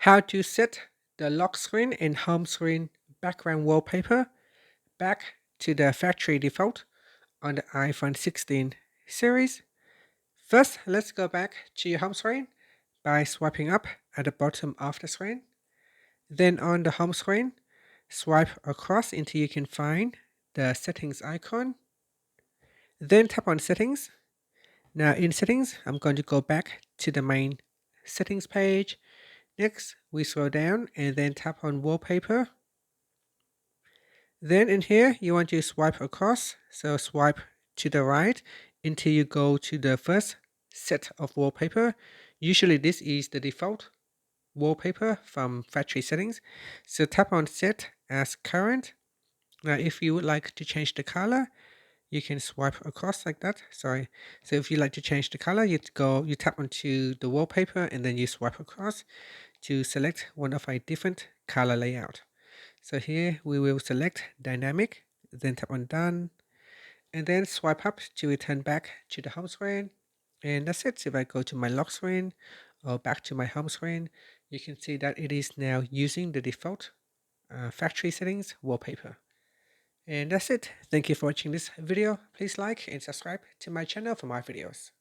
How to set the lock screen and home screen background wallpaper back to the factory default on the iPhone 16 series. First, let's go back to your home screen by swiping up at the bottom of the screen. Then on the home screen, swipe across until you can find the settings icon. Then tap on settings. Now in settings, I'm going to go back to the main settings page. Next, we scroll down and then tap on wallpaper. Then in here, you want to swipe across. So swipe to the right until you go to the first set of wallpaper. Usually this is the default wallpaper from factory settings. So tap on set as current. Now if you would like to change the color, you can swipe across like that. Sorry. So if you like to change the color, you tap onto the wallpaper and then you swipe across to select one of a different color layout. So here we will select dynamic, then tap on done, and then swipe up to return back to the home screen. And that's it. So if I go to my lock screen or back to my home screen, you can see that it is now using the default factory settings wallpaper. And that's it. Thank you for watching this video. Please like and subscribe to my channel for more videos.